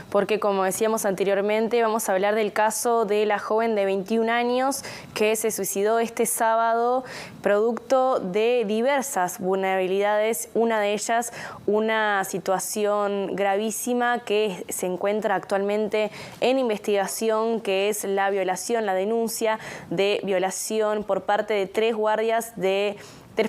porque como decíamos anteriormente, vamos a hablar del caso de la joven de 21 años que se suicidó este sábado producto de diversas vulnerabilidades, una de ellas una situación gravísima que se encuentra actualmente en investigación, que es la violación, la denuncia de violación por parte de tres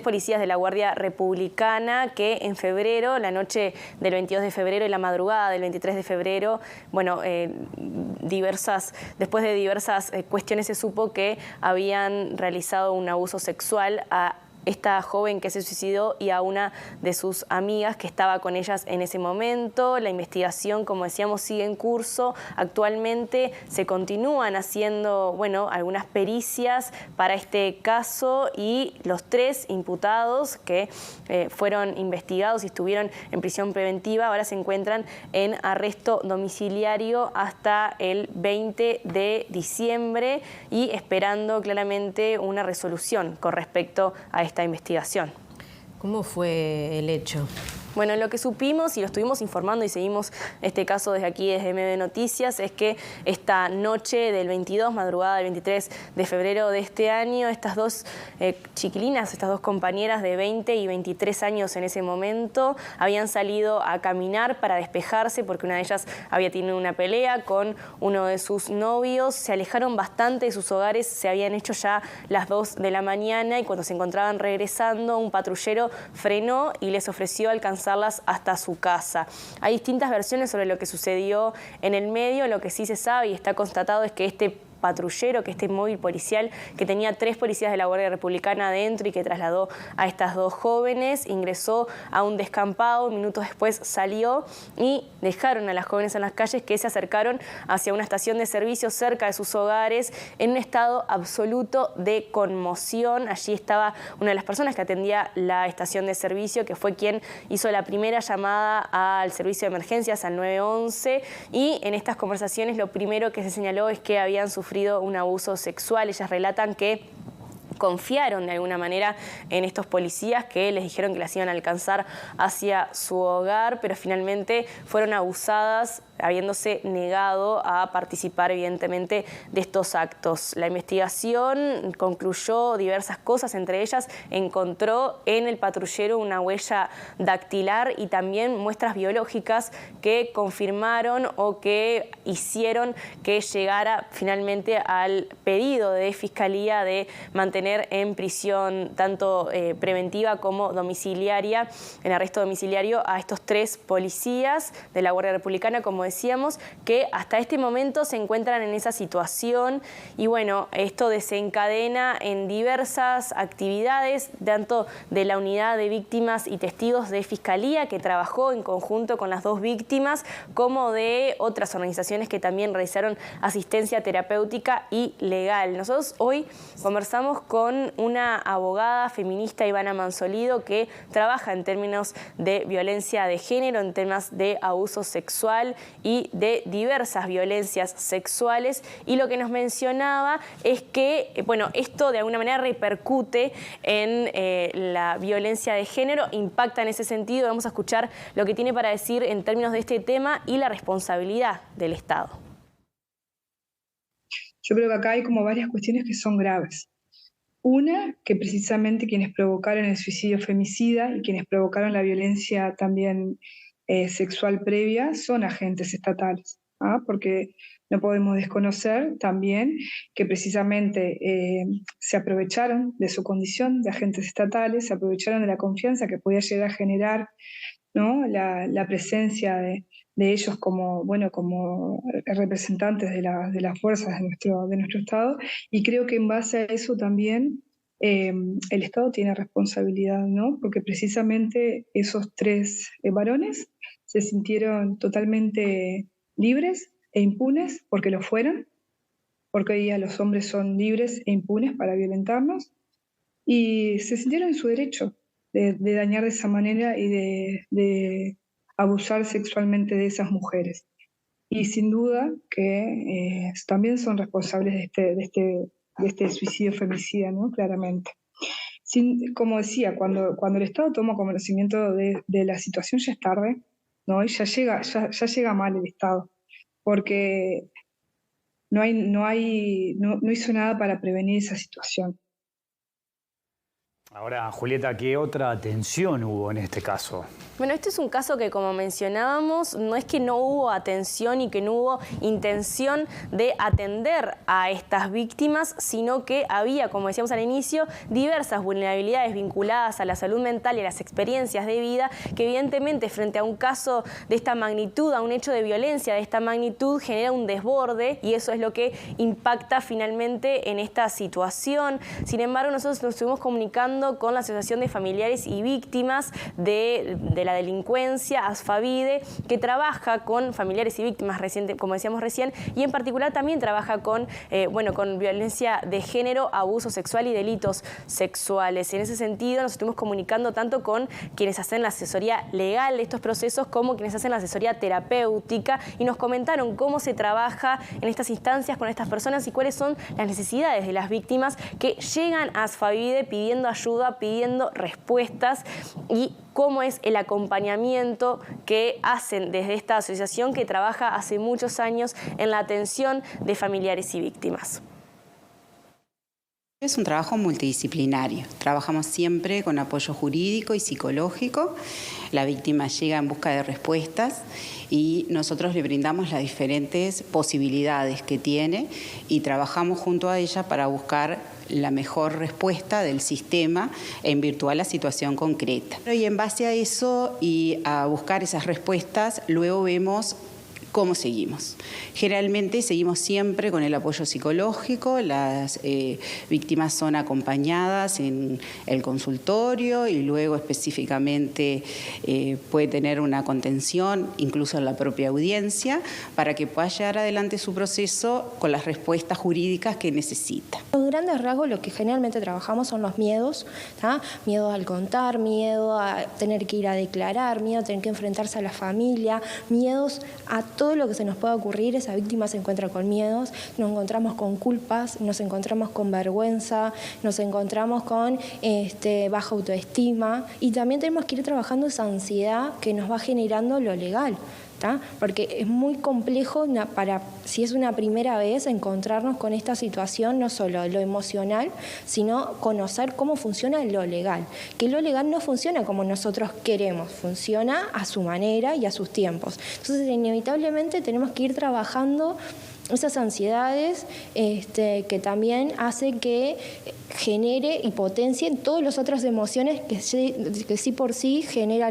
policías de la Guardia Republicana que en febrero, la noche del 22 de febrero y la madrugada del 23 de febrero, bueno, después de diversas cuestiones se supo que habían realizado un abuso sexual a esta joven que se suicidó y a una de sus amigas que estaba con ellas en ese momento. La investigación, como decíamos, sigue en curso. Actualmente se continúan haciendo, bueno, algunas pericias para este caso y los tres imputados que fueron investigados y estuvieron en prisión preventiva ahora se encuentran en arresto domiciliario hasta el 20 de diciembre y esperando claramente una resolución con respecto a esta investigación. ¿Cómo fue el hecho? Bueno, lo que supimos y lo estuvimos informando y seguimos este caso desde aquí, desde MB Noticias, es que esta noche del 22, madrugada del 23 de febrero de este año, estas dos chiquilinas, estas dos compañeras de 20 y 23 años en ese momento, habían salido a caminar para despejarse porque una de ellas había tenido una pelea con uno de sus novios, se alejaron bastante de sus hogares, se habían hecho ya las 2 de la mañana y cuando se encontraban regresando, un patrullero frenó y les ofreció alcanzar hasta su casa. Hay distintas versiones sobre lo que sucedió en el medio. Lo que sí se sabe y está constatado es que este patrullero, que este móvil policial que tenía 3 policías de la Guardia Republicana adentro y que trasladó a estas dos jóvenes, ingresó a un descampado, minutos después salió y dejaron a las jóvenes en las calles que se acercaron hacia una estación de servicio cerca de sus hogares en un estado absoluto de conmoción. Allí estaba una de las personas que atendía la estación de servicio, que fue quien hizo la primera llamada al servicio de emergencias, al 911, y en estas conversaciones lo primero que se señaló es que habían sufrido un abuso sexual. Ellas relatan que confiaron de alguna manera en estos policías que les dijeron que las iban a alcanzar hacia su hogar, pero finalmente fueron abusadas habiéndose negado a participar evidentemente de estos actos. La investigación concluyó diversas cosas, entre ellas encontró en el patrullero una huella dactilar y también muestras biológicas que confirmaron o que hicieron que llegara finalmente al pedido de Fiscalía de mantener en prisión tanto preventiva como domiciliaria, en arresto domiciliario, a estos 3 policías de la Guardia Republicana, como decíamos, que hasta este momento se encuentran en esa situación y bueno, esto desencadena en diversas actividades, tanto de la unidad de víctimas y testigos de Fiscalía, que trabajó en conjunto con las 2 víctimas, como de otras organizaciones que también realizaron asistencia terapéutica y legal. Nosotros hoy conversamos con una abogada feminista, Ivana Mansolido, que trabaja en términos de violencia de género, en temas de abuso sexual y de diversas violencias sexuales, y lo que nos mencionaba es que bueno, esto de alguna manera repercute en la violencia de género, impacta en ese sentido. Vamos a escuchar lo que tiene para decir en términos de este tema y la responsabilidad del Estado. Yo creo que acá hay como varias cuestiones que son graves. Una, que precisamente quienes provocaron el suicidio femicida y quienes provocaron la violencia también sexual previa son agentes estatales, porque no podemos desconocer también que precisamente se aprovecharon de su condición de agentes estatales, se aprovecharon de la confianza que podía llegar a generar, ¿no?, la presencia de ellos como, bueno, como representantes de las fuerzas de nuestro Estado, y creo que en base a eso también el Estado tiene responsabilidad, ¿no? Porque precisamente esos 3 varones se sintieron totalmente libres e impunes porque lo fueron, porque hoy día los hombres son libres e impunes para violentarnos, y se sintieron en su derecho de dañar de esa manera y de abusar sexualmente de esas mujeres. Y sin duda que también son responsables de este suicidio femicida, ¿no? Claramente. Como decía, cuando el Estado toma conocimiento de la situación ya es tarde, ¿no? Y ya llega mal el Estado, porque no hizo nada para prevenir esa situación. Ahora, Julieta, ¿qué otra atención hubo en este caso? Bueno, este es un caso que, como mencionábamos, no es que no hubo atención y que no hubo intención de atender a estas víctimas, sino que había, como decíamos al inicio, diversas vulnerabilidades vinculadas a la salud mental y a las experiencias de vida que evidentemente frente a un caso de esta magnitud, a un hecho de violencia de esta magnitud, genera un desborde y eso es lo que impacta finalmente en esta situación. Sin embargo, nosotros nos estuvimos comunicando con la Asociación de Familiares y Víctimas de la Delincuencia, ASFAVIDE, que trabaja con familiares y víctimas, como decíamos recién, y en particular también trabaja con violencia de género, abuso sexual y delitos sexuales. En ese sentido, nos estuvimos comunicando tanto con quienes hacen la asesoría legal de estos procesos como quienes hacen la asesoría terapéutica y nos comentaron cómo se trabaja en estas instancias con estas personas y cuáles son las necesidades de las víctimas que llegan a ASFAVIDE pidiendo ayuda, pidiendo respuestas y cómo es el acompañamiento que hacen desde esta asociación que trabaja hace muchos años en la atención de familiares y víctimas. Es un trabajo multidisciplinario. Trabajamos siempre con apoyo jurídico y psicológico. La víctima llega en busca de respuestas y nosotros le brindamos las diferentes posibilidades que tiene y trabajamos junto a ella para buscar la mejor respuesta del sistema en virtud a la situación concreta. Y en base a eso y a buscar esas respuestas, luego vemos cómo seguimos. Generalmente seguimos siempre con el apoyo psicológico, las víctimas son acompañadas en el consultorio y luego específicamente puede tener una contención, incluso en la propia audiencia, para que pueda llevar adelante su proceso con las respuestas jurídicas que necesita. En grandes rasgos lo que generalmente trabajamos son los miedos, ¿tá? Miedo al contar, miedo a tener que ir a declarar, miedo a tener que enfrentarse a la familia, miedos a todo lo que se nos pueda ocurrir. Esa víctima se encuentra con miedos, nos encontramos con culpas, nos encontramos con vergüenza, nos encontramos con baja autoestima y también tenemos que ir trabajando esa ansiedad que nos va generando lo legal. ¿tá? Porque es muy complejo si es una primera vez encontrarnos con esta situación, no solo lo emocional, sino conocer cómo funciona lo legal. Que lo legal no funciona como nosotros queremos, funciona a su manera y a sus tiempos. Entonces, inevitablemente tenemos que ir trabajando esas ansiedades que también hace que genere y potencie todas las otras emociones que sí por sí genera